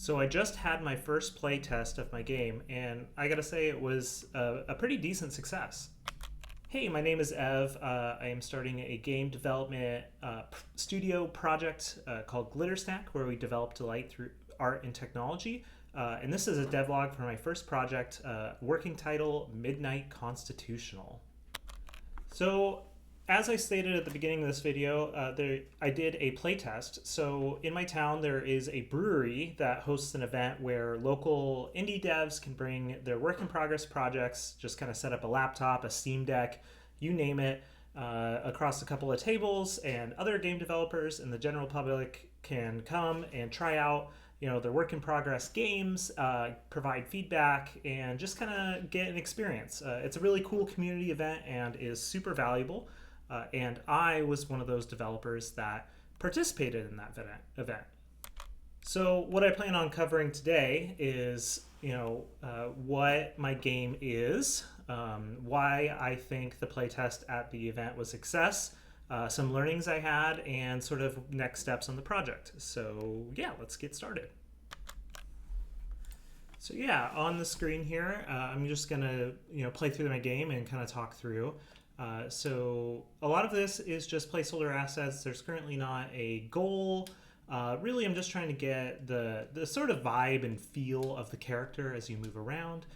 So I just had my first play test of my game, and I gotta say it was a pretty decent success. Hey, my name is Ev. I am starting a game development studio project called Glitter Snack, where we develop delight through art and technology. And this is a devlog for my first project, working title Midnight Constitutional. So, as I stated at the beginning of this video, I did a playtest. So, in my town, there is a brewery that hosts an event where local indie devs can bring their work in progress projects, just kind of set up a laptop, a Steam Deck, you name it, across a couple of tables, and other game developers and the general public can come and try out their work in progress games, provide feedback, and just kind of get an experience. It's a really cool community event and is super valuable. And I was one of those developers that participated in that event. So what I plan on covering today is, what my game is, why I think the playtest at the event was a success, some learnings I had, and sort of next steps on the project. So yeah, let's get started. So yeah, on the screen here, I'm just gonna play through my game and kind of talk through. So a lot of this is just placeholder assets. There's currently not a goal. Really, I'm just trying to get the sort of vibe and feel of the character as you move around.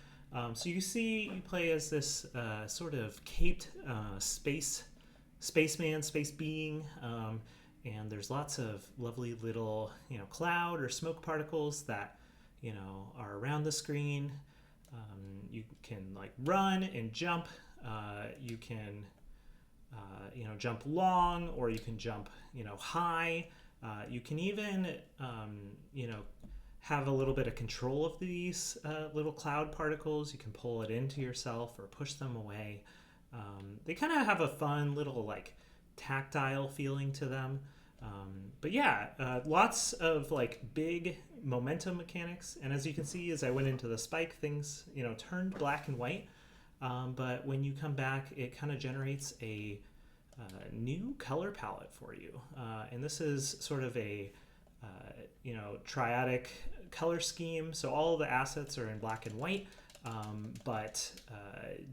So you see, you play as this sort of caped spaceman, space being, and there's lots of lovely little cloud or smoke particles that are around the screen. You can like run and jump. You can jump long, or you can jump high. You can even have a little bit of control of these little cloud particles. You can pull it into yourself or push them away. They kind of have a fun little like tactile feeling to them. But yeah, lots of like big momentum mechanics. And as you can see, as I went into the spike, things turned black and white. But when you come back, it kind of generates a new color palette for you. And this is sort of a triadic color scheme. So all of the assets are in black and white, but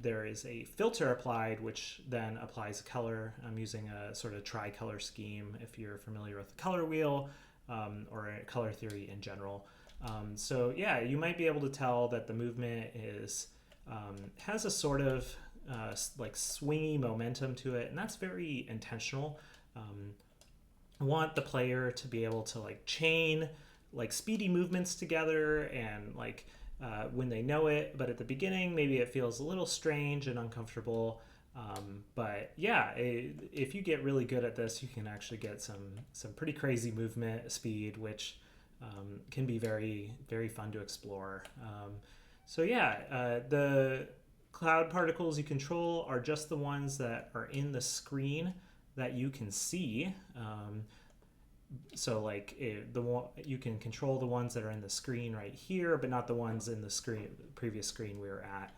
there is a filter applied, which then applies a color. I'm using a sort of tri-color scheme if you're familiar with the color wheel or color theory in general. So yeah, you might be able to tell that the movement is has a sort of like swingy momentum to it, and that's very intentional. I want the player to be able to like chain like speedy movements together and like when they know it, but at the beginning maybe it feels a little strange and uncomfortable. But yeah, if you get really good at this, you can actually get some pretty crazy movement speed, which can be very, very fun to explore. So yeah, the cloud particles you control are just the ones that are in the screen that you can see. So like you can control the ones that are in the screen right here, but not the ones in the previous screen we were at.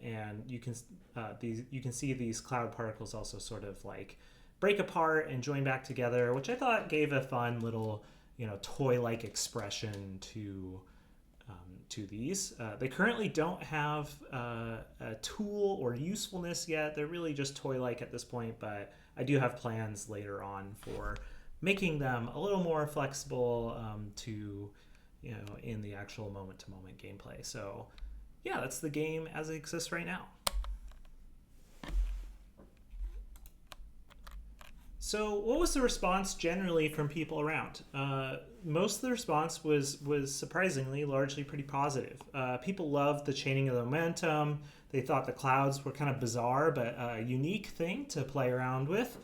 And you can see these cloud particles also sort of like break apart and join back together, which I thought gave a fun little toy-like expression to these. They currently don't have a tool or usefulness yet. They're really just toy-like at this point, but I do have plans later on for making them a little more flexible to in the actual moment-to-moment gameplay. So yeah, that's the game as it exists right now. So what was the response generally from people around? Most of the response was surprisingly largely pretty positive. People loved the chaining of the momentum. They thought the clouds were kind of bizarre, but a unique thing to play around with.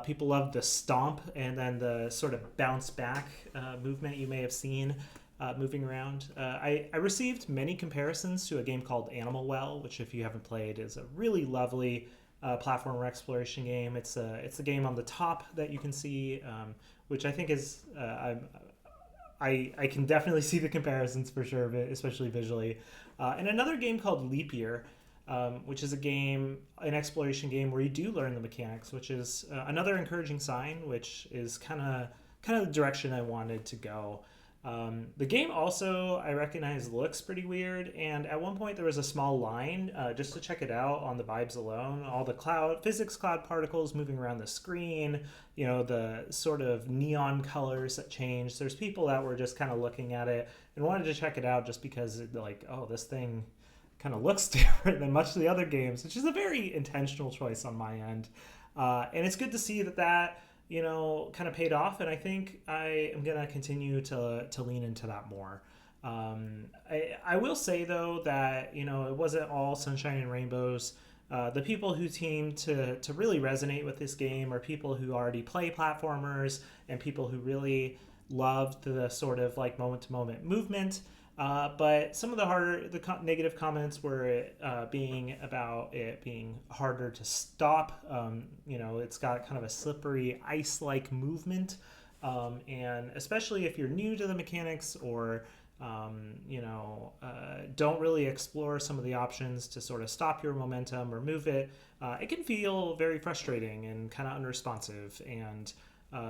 People loved the stomp and then the sort of bounce back movement you may have seen moving around. I received many comparisons to a game called Animal Well, which if you haven't played is a really lovely platformer exploration game. It's the game on the top that you can see, which I think is I can definitely see the comparisons for sure, especially visually. And another game called Leap Year, which is an exploration game where you do learn the mechanics, which is another encouraging sign, which is kind of the direction I wanted to go. The game also, I recognize, looks pretty weird, and at one point there was a small line just to check it out on the vibes alone. All the physics cloud particles moving around the screen, the sort of neon colors that change. There's people that were just kind of looking at it and wanted to check it out just because, this thing kind of looks different than much of the other games, which is a very intentional choice on my end. And it's good to see that kind of paid off, and I think I am going to continue to lean into that more. I will say, though, that, it wasn't all sunshine and rainbows. The people who seem to really resonate with this game are people who already play platformers and people who really loved the sort of like moment-to-moment movement. But some of the negative comments were being about it being harder to stop. It's got kind of a slippery ice-like movement, and especially if you're new to the mechanics or don't really explore some of the options to sort of stop your momentum or move it, it can feel very frustrating and kind of unresponsive. And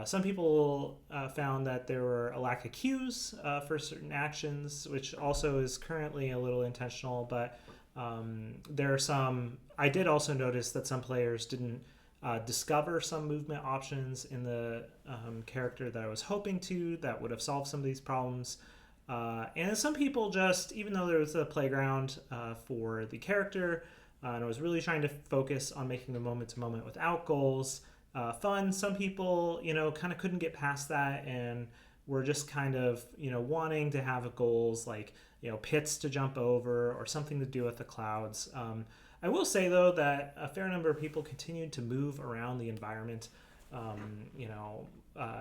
some people found that there were a lack of cues for certain actions, which also is currently a little intentional, but there are some. I did also notice that some players didn't discover some movement options in the character that I was hoping to that would have solved some of these problems. And some people just, even though there was a playground for the character, and I was really trying to focus on making the moment-to-moment without goals fun. Some people, kind of couldn't get past that and were just kind of, wanting to have goals like, pits to jump over or something to do with the clouds. I will say, though, that a fair number of people continued to move around the environment,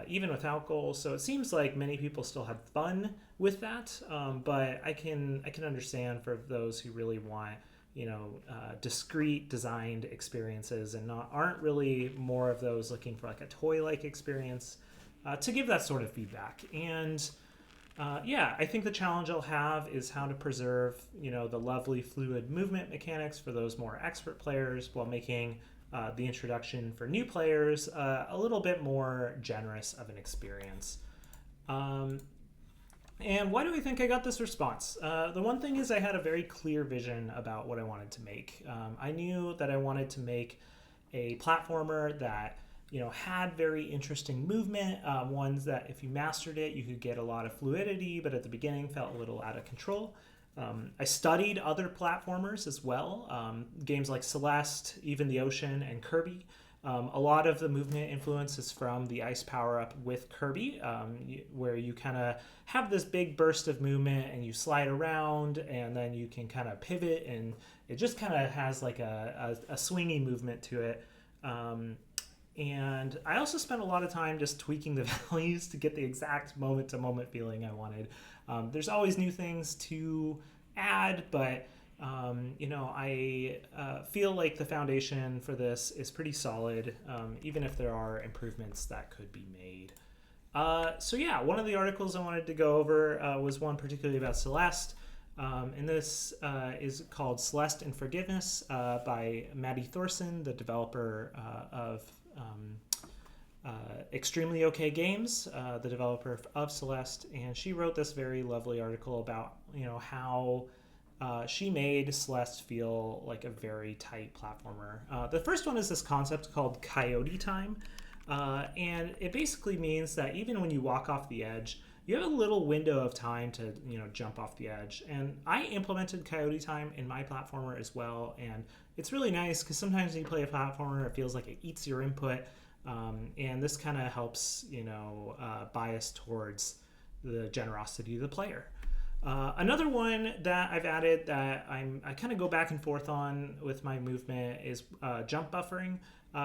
even without goals. So it seems like many people still had fun with that. But I can understand for those who really want discrete designed experiences and aren't really more of those looking for like a toy-like experience, to give that sort of feedback. And I think the challenge I'll have is how to preserve the lovely fluid movement mechanics for those more expert players while making the introduction for new players a little bit more generous of an experience. And why do I think I got this response? The one thing is I had a very clear vision about what I wanted to make. I knew that I wanted to make a platformer that had very interesting movement, ones that if you mastered it, you could get a lot of fluidity, but at the beginning felt a little out of control. I studied other platformers as well, games like Celeste, Even the Ocean, and Kirby. A lot of the movement influence is from the ice power-up with Kirby, where you kind of have this big burst of movement and you slide around and then you can kind of pivot, and it just kind of has like a swingy movement to it. And I also spent a lot of time just tweaking the values to get the exact moment-to-moment feeling I wanted. There's always new things to add, but I feel like the foundation for this is pretty solid, even if there are improvements that could be made. One of the articles I wanted to go over was one particularly about Celeste. And this is called Celeste and Forgiveness by Maddie Thorson, the developer of Extremely OK Games, the developer of Celeste. And she wrote this very lovely article about, how she made Celeste feel like a very tight platformer. The first one is this concept called coyote time. And it basically means that even when you walk off the edge, you have a little window of time to jump off the edge. And I implemented coyote time in my platformer as well. And it's really nice because sometimes when you play a platformer, it feels like it eats your input. And this kind of helps, bias towards the generosity of the player. Another one that I've added that I kind of go back and forth on with my movement is jump buffering.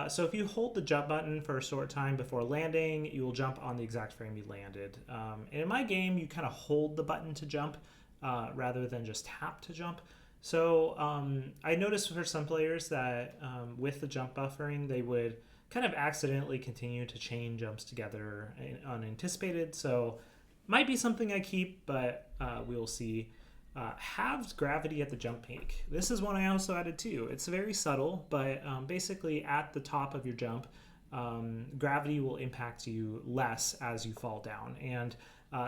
So if you hold the jump button for a short time before landing, you will jump on the exact frame you landed. And in my game, you kind of hold the button to jump rather than just tap to jump. So I noticed for some players that with the jump buffering, they would kind of accidentally continue to chain jumps together unanticipated. So might be something I keep, but we'll see. Halves gravity at the jump peak. This is one I also added too. It's very subtle, but basically at the top of your jump, gravity will impact you less as you fall down. And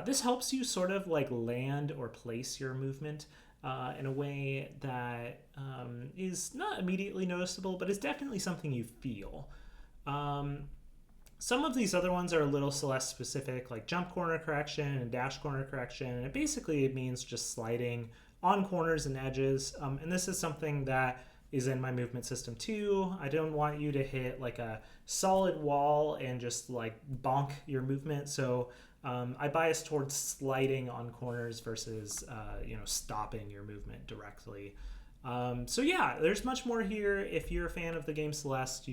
This helps you sort of like land or place your movement in a way that is not immediately noticeable, but is definitely something you feel. Some of these other ones are a little Celeste specific, like jump corner correction and dash corner correction. And it means just sliding on corners and edges. And this is something that is in my movement system too. I don't want you to hit like a solid wall and just like bonk your movement. So I bias towards sliding on corners versus stopping your movement directly. So yeah, there's much more here. If you're a fan of the game Celeste,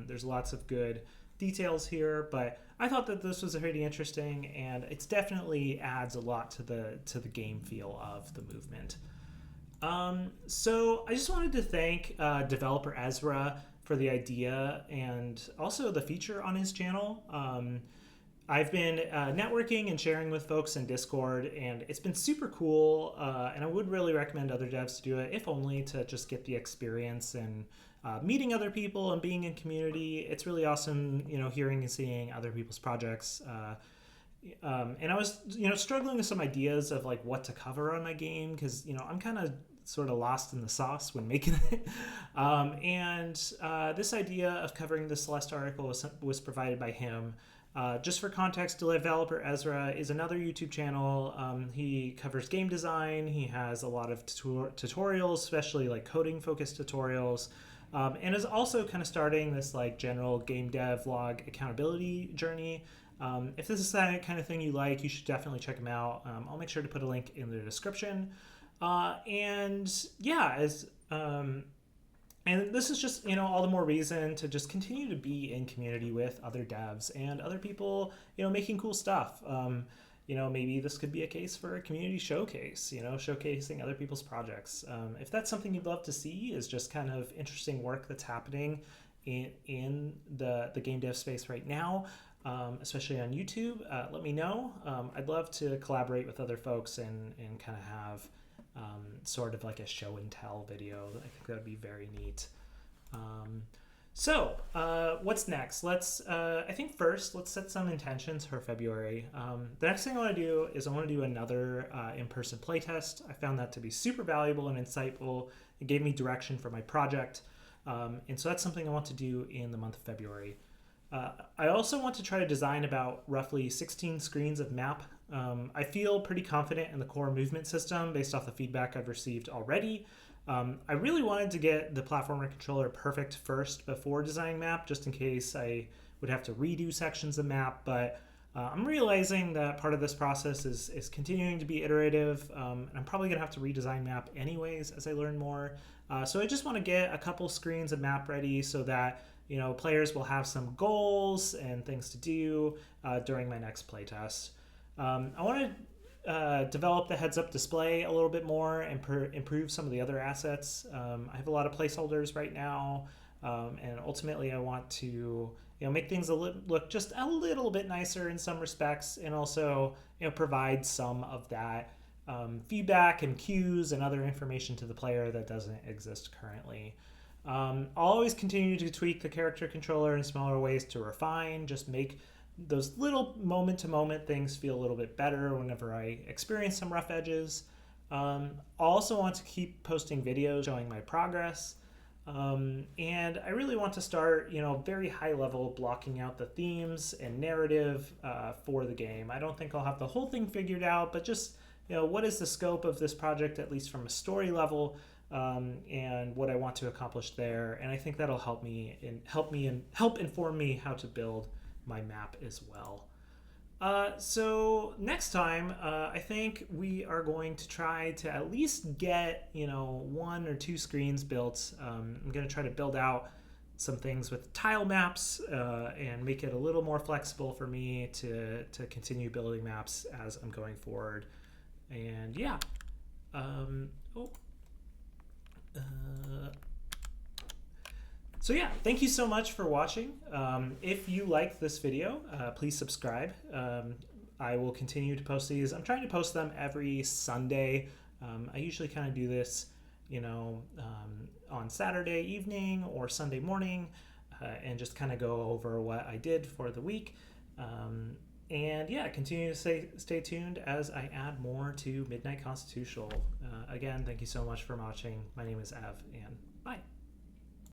there's lots of good details here, but I thought that this was pretty interesting, and it's definitely adds a lot to the game feel of the movement. So I just wanted to thank DeveloperEzra for the idea and also the feature on his channel. I've been networking and sharing with folks in Discord, and it's been super cool, and I would really recommend other devs to do it, if only to just get the experience and meeting other people and being in community. It's really awesome, hearing and seeing other people's projects. And I was, struggling with some ideas of like what to cover on my game, because, I'm kind of sort of lost in the sauce when making it. And this idea of covering the Celeste article was provided by him. Just for context, DeveloperEzra is another YouTube channel. He covers game design. He has a lot of tutorials, especially like coding focused tutorials. And is also kind of starting this like general game dev vlog accountability journey. If this is that kind of thing you like, you should definitely check him out. I'll make sure to put a link in the description. And this is just, all the more reason to just continue to be in community with other devs and other people, making cool stuff. Maybe this could be a case for a community showcase, showcasing other people's projects. If that's something you'd love to see, is just kind of interesting work that's happening in the game dev space right now, especially on YouTube, let me know. I'd love to collaborate with other folks and kind of have sort of like a show and tell video. I think that would be very neat. So what's next? I think first, let's set some intentions for February. The next thing I want to do is I want to do another in-person playtest. I found that to be super valuable and insightful. It gave me direction for my project. And so that's something I want to do in the month of February. I also want to try to design about roughly 16 screens of map. I feel pretty confident in the core movement system based off the feedback I've received already. I really wanted to get the platformer controller perfect first before designing map, just in case I would have to redo sections of map, but I'm realizing that part of this process is continuing to be iterative, and I'm probably going to have to redesign map anyways as I learn more. So I just want to get a couple screens of map ready so that players will have some goals and things to do during my next playtest. I want to develop the heads-up display a little bit more and improve some of the other assets. I have a lot of placeholders right now, and ultimately I want to make things look just a little bit nicer in some respects, and also provide some of that feedback and cues and other information to the player that doesn't exist currently. I'll always continue to tweak the character controller in smaller ways to refine, just make those little moment-to-moment things feel a little bit better whenever I experience some rough edges. I also want to keep posting videos showing my progress. And I really want to start, very high level blocking out the themes and narrative for the game. I don't think I'll have the whole thing figured out, but just, what is the scope of this project, at least from a story level, and what I want to accomplish there. And I think that'll help inform me how to build my map as well. So next time, I think we are going to try to at least get, 1 or 2 screens built. I'm going to try to build out some things with tile maps and make it a little more flexible for me to continue building maps as I'm going forward. And yeah. So yeah, thank you so much for watching. If you liked this video, please subscribe. I will continue to post these. I'm trying to post them every Sunday. I usually kind of do this, on Saturday evening or Sunday morning, and just kind of go over what I did for the week. And yeah, continue to stay tuned as I add more to Midnight Constitutional. Again, thank you so much for watching. My name is Ev, and bye.